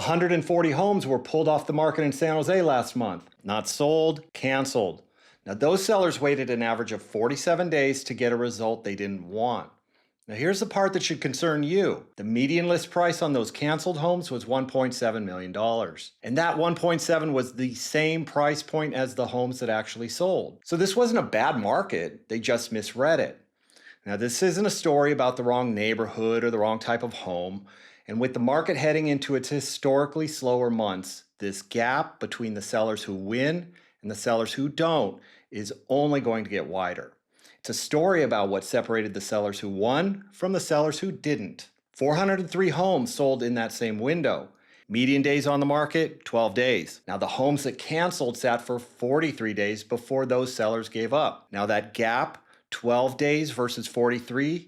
140 homes were pulled off the market in San Jose last month. Not sold, canceled. Now, those sellers waited an average of 47 days to get a result they didn't want. Now, here's the part that should concern you. The median list price on those canceled homes was $1.7 million. And that 1.7 was the same price point as the homes that actually sold. So this wasn't a bad market, they just misread it. Now, this isn't a story about the wrong neighborhood or the wrong type of home. And with the market heading into its historically slower months, this gap between the sellers who win and the sellers who don't is only going to get wider. It's a story about what separated the sellers who won from the sellers who didn't. 403 homes sold in that same window. Median days on the market, 12 days. Now the homes that canceled sat for 43 days before those sellers gave up. Now that gap, 12 days versus 43,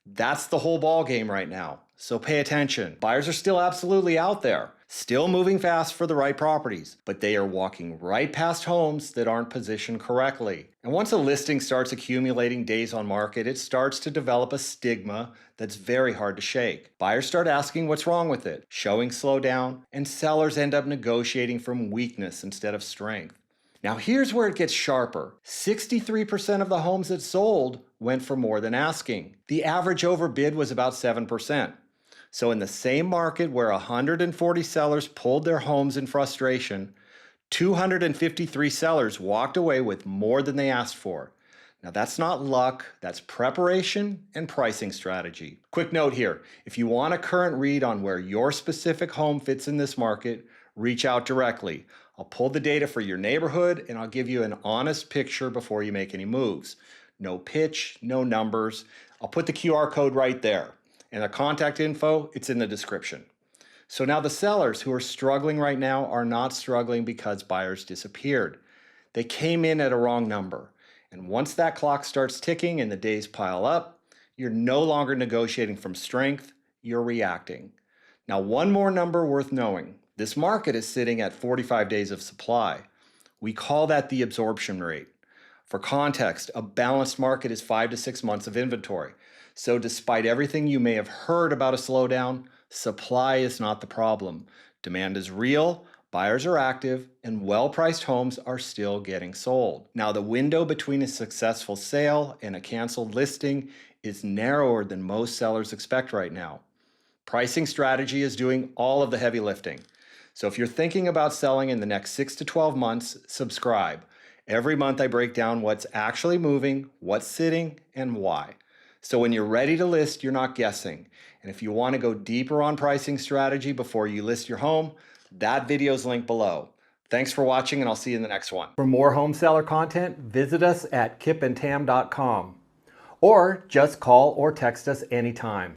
that's the whole ball game right now. So pay attention. Buyers are still absolutely out there, still moving fast for the right properties, but they are walking right past homes that aren't positioned correctly. And once a listing starts accumulating days on market, it starts to develop a stigma that's very hard to shake. Buyers start asking what's wrong with it, showing slowdown, and sellers end up negotiating from weakness instead of strength. Now here's where it gets sharper. 63% of the homes that sold went for more than asking. The average overbid was about 7%. So in the same market where 140 sellers pulled their homes in frustration, 253 sellers walked away with more than they asked for. Now that's not luck, that's preparation and pricing strategy. Quick note here, if you want a current read on where your specific home fits in this market, reach out directly. I'll pull the data for your neighborhood and I'll give you an honest picture before you make any moves. No pitch, no numbers. I'll put the QR code right there. And the contact info, it's in the description. So now the sellers who are struggling right now are not struggling because buyers disappeared. They came in at a wrong number. And once that clock starts ticking and the days pile up, you're no longer negotiating from strength, you're reacting. Now, one more number worth knowing. This market is sitting at 45 days of supply. We call that the absorption rate. For context, a balanced market is 5 to 6 months of inventory. So despite everything you may have heard about a slowdown, supply is not the problem. Demand is real, buyers are active, and well-priced homes are still getting sold. Now, the window between a successful sale and a canceled listing is narrower than most sellers expect right now. Pricing strategy is doing all of the heavy lifting. So if you're thinking about selling in the next 6 to 12 months, subscribe. Every month I break down what's actually moving, what's sitting, and why. So when you're ready to list, you're not guessing. And if you want to go deeper on pricing strategy before you list your home, that video's linked below. Thanks for watching, and I'll see you in the next one. For more home seller content, visit us at kipandtam.com or just call or text us anytime.